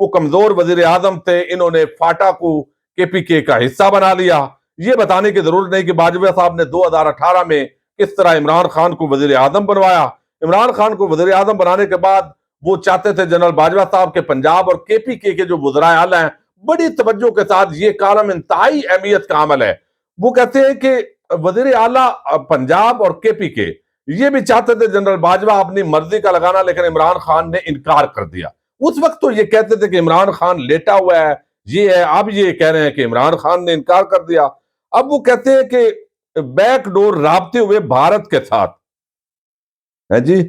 وہ کمزور وزیر اعظم تھے، انہوں نے فاٹا کو KPK کا حصہ بنا لیا۔ یہ بتانے کی ضرورت نہیں کہ باجوہ صاحب نے 2018 میں کس طرح عمران خان کو وزیر اعظم بنوایا۔ عمران خان کو وزیر اعظم بنانے کے بعد وہ چاہتے تھے جنرل باجوہ صاحب کے پنجاب اور KPK کے جو وزرائے اعلیٰ ہیں بڑی توجہ کے ساتھ، یہ کالم انتہائی اہمیت کا عمل ہے، وہ کہتے ہیں کہ وزیر اعلیٰ پنجاب اور KPK یہ بھی چاہتے تھے جنرل باجوہ اپنی مرضی کا لگانا، لیکن عمران خان نے انکار کر دیا۔ اس وقت تو یہ کہتے تھے کہ عمران خان لیٹا ہوا ہے، یہ ہے، اب یہ کہہ رہے ہیں کہ عمران خان نے انکار کر دیا۔ اب وہ کہتے ہیں کہ بیک ڈور رابطے ہوئے بھارت کے ساتھ ہے جی۔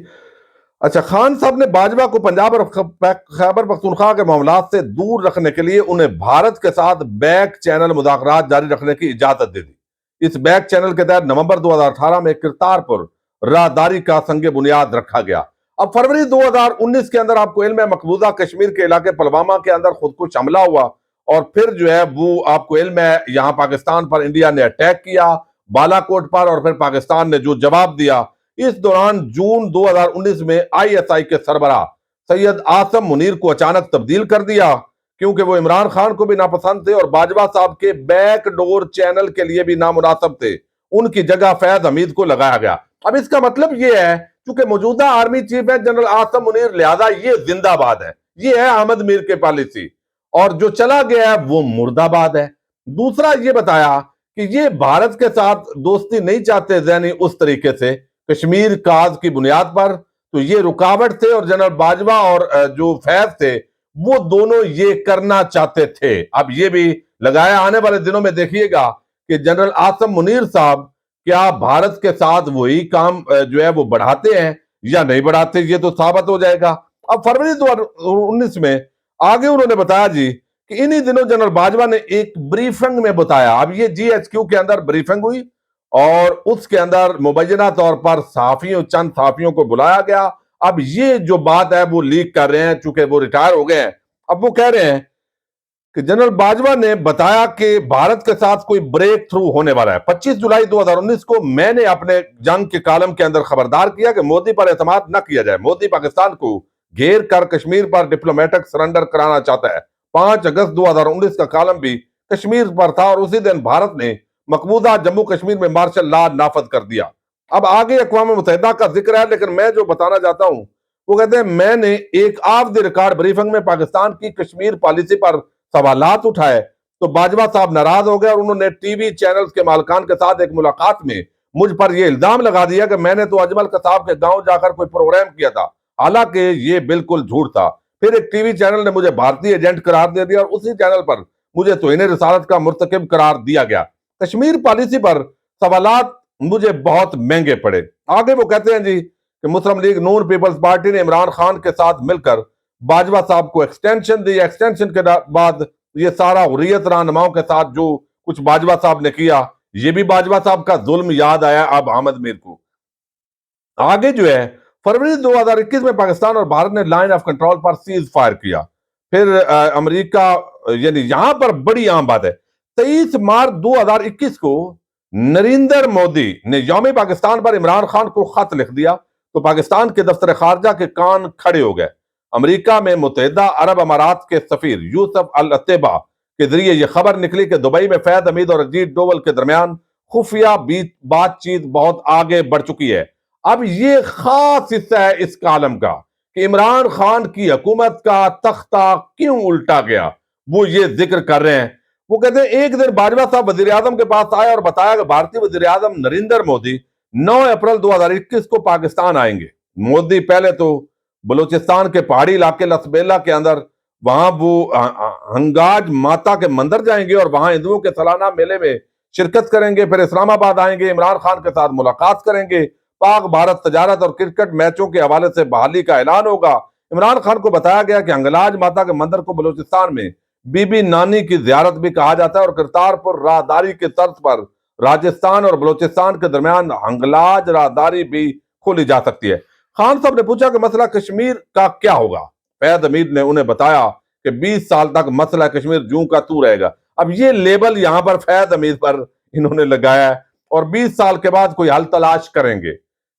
اچھا، خان صاحب نے باجوہ کو پنجاب اور خیبر پختونخوا کے معاملات سے دور رکھنے کے لیے انہیں بھارت کے ساتھ بیک چینل مذاکرات جاری رکھنے کی اجازت دے دی۔ اس بیک چینل کے تحت نومبر 2018 میں کرتارپور راہداری کا سنگ بنیاد رکھا گیا۔ اب فروری 2019 کے اندر آپ کو علم ہے مقبوضہ کشمیر کے علاقے پلوامہ کے اندر خودکش حملہ ہوا، اور پھر جو ہے وہ آپ کو علم ہے یہاں پاکستان پر انڈیا نے اٹیک کیا بالا کوٹ پر، اور پھر پاکستان نے جو جواب دیا۔ اس دوران جون 2019 میں ISI کے سربراہ سید عاصم منیر کو اچانک تبدیل کر دیا، کیونکہ وہ عمران خان کو بھی ناپسند تھے اور باجوہ صاحب کے بیک ڈور چینل کے لیے بھی نامناسب تھے۔ ان کی جگہ فیض حمید کو لگایا گیا۔ اب اس کا مطلب یہ ہے چونکہ موجودہ آرمی چیف ہے جنرل عاصم منیر، لہذا یہ زندہ باد ہے، یہ ہے احمد میر کے پالیسی، اور جو چلا گیا ہے وہ مرد آباد ہے۔ دوسرا یہ بتایا کہ یہ بھارت کے ساتھ دوستی نہیں چاہتے ذہنی اس طریقے سے کشمیر کاز کی بنیاد پر، تو یہ رکاوٹ تھے، اور جنرل باجوہ اور جو فیض تھے وہ دونوں یہ کرنا چاہتے تھے۔ اب یہ بھی لگایا، آنے والے دنوں میں دیکھیے گا کہ جنرل عاصم منیر صاحب کیا بھارت کے ساتھ وہی کام جو ہے وہ بڑھاتے ہیں یا نہیں بڑھاتے، یہ تو ثابت ہو جائے گا۔ اب فروری 2019 میں آگے انہوں نے بتایا جی کہ انہی دنوں جنرل باجوہ نے ایک بریفنگ میں بتایا، اب یہ GHQ کے اندر بریفنگ ہوئی اور اس کے اندر مبینہ طور پر چند صحافیوں کو بلایا گیا۔ اب یہ جو بات ہے وہ لیک کر رہے ہیں، چونکہ وہ ریٹائر ہو گئے ہیں، اب وہ کہہ رہے ہیں کہ جنرل باجوہ نے بتایا کہ بھارت کے ساتھ کوئی بریک تھرو ہونے والا ہے۔ 25 جولائی 2019 کو میں نے اپنے جنگ کے کالم کے اندر خبردار کیا کہ مودی پر اعتماد نہ کیا جائے۔ مودی پاکستان کو گھیر کر کشمیر پر ڈپلومیٹک سرنڈر کرانا چاہتا ہے۔ 5 اگست 2019 کا کالم بھی کشمیر پر تھا، اور اسی دن بھارت نے مقبوضہ جموں کشمیر میں مارشل لا نافذ کر دیا۔ اب آگے اقوام متحدہ کا ذکر ہے، لیکن میں جو بتانا چاہتا ہوں وہ کہتے ہیں میں نے ایک آف دی ریکارڈ بریفنگ میں پاکستان کی کشمیر پالیسی پر سوالات اٹھائے تو باجوہ صاحب ناراض ہو گئے، اور انہوں نے ٹی وی چینلز کے مالکان کے ساتھ ایک ملاقات میں مجھ پر یہ الزام لگا دیا کہ میں نے تو اجمل قصاب کے گاؤں جا کر کوئی پروگرام کیا تھا، حالانکہ یہ بالکل جھوٹ تھا۔ پھر ایک ٹی وی چینل نے مجھے بھارتی ایجنٹ قرار دے دیا، اور اسی چینل پر مجھے توہین رسالت کا مرتکب قرار دیا گیا۔ کشمیر پالیسی پر سوالات مجھے بہت مہنگے پڑے۔ آگے وہ کہتے ہیں جی کہ مسلم لیگ نون پیپلز پارٹی نے عمران خان کے ساتھ مل کر باجوہ صاحب کو ایکسٹینشن دی۔ ایکسٹینشن کے بعد یہ سارا حریت رہنماؤں کے ساتھ جو کچھ باجوہ صاحب نے کیا، یہ بھی باجوہ صاحب کا ظلم یاد آیا اب احمد میر کو۔ آگے جو ہے فروری 2021 میں پاکستان اور بھارت نے line of control per cease fire کیا۔ پھر امریکہ، یعنی یہاں پر بڑی عام بات ہے، 23 مارچ 2021 کو نریندر مودی نے یوم پاکستان پر عمران خان کو خط لکھ دیا تو پاکستان کے دفتر خارجہ کے کان کھڑے ہو گئے۔ امریکہ میں متحدہ عرب امارات کے سفیر یوسف الاتبا کے ذریعے یہ خبر نکلی کہ دبئی میں فیض حمید اور اجیت ڈوول کے درمیان خفیہ بات چیت بہت آگے بڑھ چکی ہے۔ اب یہ خاص حصہ ہے اس کالم کا کہ عمران خان کی حکومت کا تختہ کیوں الٹا گیا، وہ یہ ذکر کر رہے ہیں۔ وہ کہتے ہیں ایک دن باجوہ صاحب وزیر اعظم کے پاس آئے اور بتایا کہ بھارتی وزیر اعظم نریندر مودی 9 اپریل 2021 کو پاکستان آئیں گے۔ مودی پہلے تو بلوچستان کے پہاڑی علاقے لسبیلا کے اندر وہاں وہ ہنگاج ماتا کے مندر جائیں گے اور وہاں ہندوؤں کے سالانہ میلے میں شرکت کریں گے، پھر اسلام آباد آئیں گے، عمران خان کے ساتھ ملاقات کریں گے، پاک بھارت تجارت اور کرکٹ میچوں کے حوالے سے بحالی کا اعلان ہوگا۔ عمران خان کو بتایا گیا کہ ہنگلاج ماتا کے مندر کو بلوچستان میں بی بی نانی کی زیارت بھی کہا جاتا ہے، اور کرتارپور راہداری کے طرز پر راجستھان اور بلوچستان کے درمیان ہنگلاج راہداری بھی کھولی جا سکتی ہے۔ خان صاحب نے پوچھا کہ مسئلہ کشمیر کا کیا ہوگا؟ فیض حمید نے انہیں بتایا کہ 20 سال تک مسئلہ کشمیر جوں کا تو رہے گا۔ اب یہ لیبل یہاں پر فیض حمید پر انہوں نے لگایا ہے، اور 20 سال کے بعد کوئی حل تلاش کریں گے۔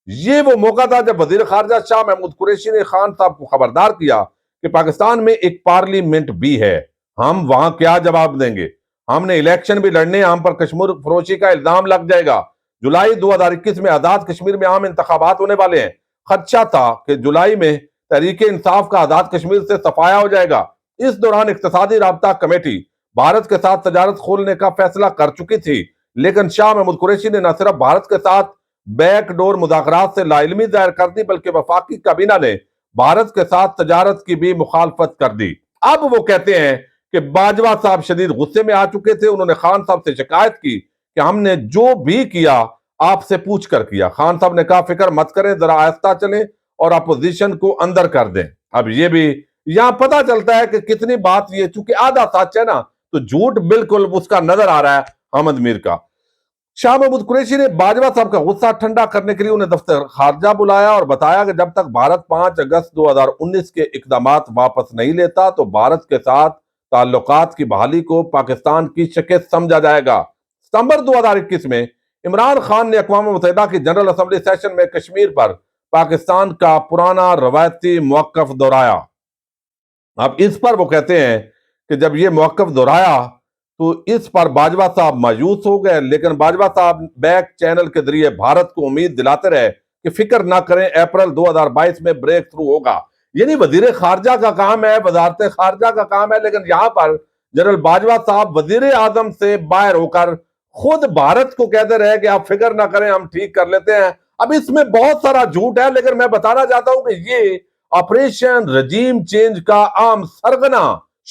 یہ وہ موقع تھا جب وزیر خارجہ شاہ محمود قریشی نے خان صاحب کو خبردار کیا کہ پاکستان میں ایک پارلیمنٹ بھی ہے، ہم وہاں کیا جواب دیں گے؟ ہم نے الیکشن بھی لڑنے، ہم پر کشمیر فروشی کا الزام لگ جائے گا۔ جولائی 2021 میں آزاد کشمیر میں عام انتخابات ہونے والے ہیں۔ خدشہ تھا کہ جولائی میں تحریک انصاف کا آزاد کشمیر سے صفایا ہو جائے گا۔ اس دوران اقتصادی رابطہ کمیٹی بھارت کے ساتھ تجارت کھولنے کا فیصلہ کر چکی تھی، لیکن شاہ محمود قریشی نے نہ صرف بھارت کے ساتھ بیک ڈور مذاکرات سے لا علمی ظاہر کر دی، بلکہ وفاقی کابینہ نے بھارت کے ساتھ تجارت کی بھی مخالفت کر دی۔ اب وہ کہتے ہیں کہ باجوہ صاحب شدید غصے میں آ چکے تھے، انہوں نے خان صاحب سے شکایت کی کہ ہم نے جو بھی کیا آپ سے پوچھ کر کیا۔ خان صاحب نے کہا فکر مت کریں، ذرا آہستہ چلیں اور اپوزیشن کو اندر کر دیں۔ اب یہ بھی یہاں پتہ چلتا ہے کہ کتنی بات یہ، چونکہ آدھا سچ ہے نا تو جھوٹ بالکل اس کا نظر آ رہا ہے حامد میر کا۔ شاہ محمود قریشی نے باجوہ صاحب کا غصہ ٹھنڈا کرنے کے لیے انہیں دفتر خارجہ بلایا اور بتایا کہ جب تک بھارت 5 اگست 2019 کے اقدامات واپس نہیں لیتا تو بھارت کے ساتھ تعلقات کی بحالی کو پاکستان کی شکست سمجھا جائے گا۔ ستمبر 2021 میں عمران خان نے اقوام متحدہ کی جنرل اسمبلی سیشن میں کشمیر پر پاکستان کا پرانا روایتی موقف دہرایا۔ اب اس پر وہ کہتے ہیں کہ جب یہ موقف دہرایا تو اس پر باجوہ صاحب مایوس ہو گئے، لیکن باجوہ صاحب بیک چینل کے ذریعے بھارت کو امید دلاتے رہے کہ فکر نہ کریں، اپریل 2022 میں بریک تھرو ہوگا۔ یعنی وزیر خارجہ کا کام ہے، وزارت خارجہ کا کام ہے، لیکن یہاں پر جنرل باجوہ صاحب وزیر اعظم سے باہر ہو کر خود بھارت کو کہتے رہے کہ آپ فکر نہ کریں، ہم ٹھیک کر لیتے ہیں۔ اب اس میں بہت سارا جھوٹ ہے، لیکن میں بتانا چاہتا ہوں کہ یہ آپریشن رجیم چینج کا عام سرغنہ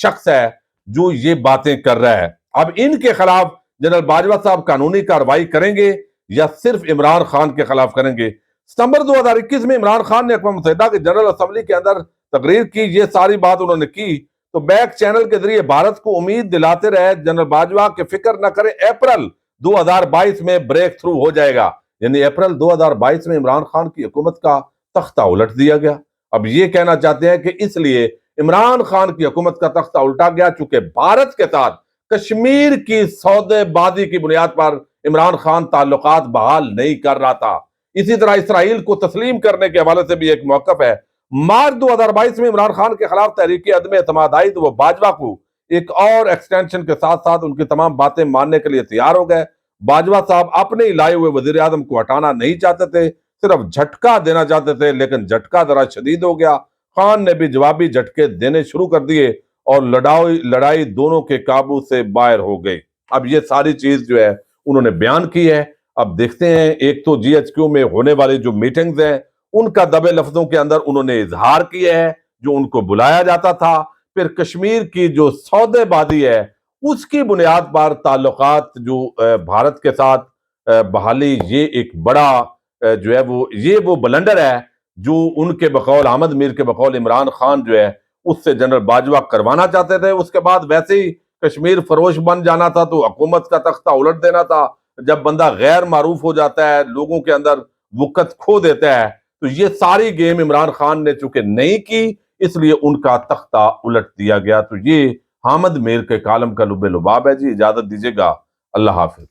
شخص ہے جو یہ باتیں کر رہا ہے۔ اب ان کے خلاف جنرل باجوہ صاحب قانونی کارروائی کریں گے یا صرف عمران خان کے خلاف کریں گے؟ ستمبر 2021 میں عمران خان نے اقوام متحدہ کی جنرل اسمبلی کے اندر تقریر کی، یہ ساری بات انہوں نے کی تو بیک چینل کے ذریعے بھارت کو امید دلاتے رہے جنرل باجوہ کہ فکر نہ کریں، اپریل 2022 میں بریک تھرو ہو جائے گا۔ یعنی اپریل 2022 میں عمران خان کی حکومت کا تختہ الٹ دیا گیا۔ اب یہ کہنا چاہتے ہیں کہ اس لیے عمران خان کی حکومت کا تختہ الٹا گیا چونکہ بھارت کے ساتھ کشمیر کی سودے بازی کی بنیاد پر عمران خان تعلقات بحال نہیں کر رہا تھا۔ اسی طرح اسرائیل کو تسلیم کرنے کے حوالے سے بھی ایک موقف ہے۔ مارچ 2022 میں عمران خان کے خلاف تحریک عدم اعتماد آئی تو وہ باجوہ کو ایک اور ایکسٹینشن کے ساتھ ساتھ ان کی تمام باتیں ماننے کے لیے تیار ہو گئے۔ باجوہ صاحب اپنے ہی لائے ہوئے وزیر اعظم کو ہٹانا نہیں چاہتے تھے، صرف جھٹکا دینا چاہتے تھے، لیکن جھٹکا ذرا شدید ہو گیا۔ خان نے بھی جوابی جھٹکے دینے شروع کر دیے اور لڑائی دونوں کے قابو سے باہر ہو گئی۔ اب یہ ساری چیز جو ہے انہوں نے بیان کی ہے۔ اب دیکھتے ہیں، ایک تو جی ایچ کیو میں ہونے والی جو میٹنگز ہیں ان کا دبے لفظوں کے اندر انہوں نے اظہار کیا ہے جو ان کو بلایا جاتا تھا، پھر کشمیر کی جو سودے بازی ہے اس کی بنیاد پر تعلقات جو بھارت کے ساتھ بحالی، یہ ایک بڑا جو ہے وہ بلنڈر ہے جو ان کے بقول حامد میر کے بقول عمران خان جو ہے اس سے جنرل باجوہ کروانا چاہتے تھے۔ اس کے بعد ویسے ہی کشمیر فروش بن جانا تھا تو حکومت کا تختہ الٹ دینا تھا۔ جب بندہ غیر معروف ہو جاتا ہے، لوگوں کے اندر وقت کھو دیتا ہے، تو یہ ساری گیم عمران خان نے چونکہ نہیں کی، اس لیے ان کا تختہ الٹ دیا گیا۔ تو یہ حامد میر کے کالم کا لب لباب ہے جی۔ اجازت دیجیے گا، اللہ حافظ۔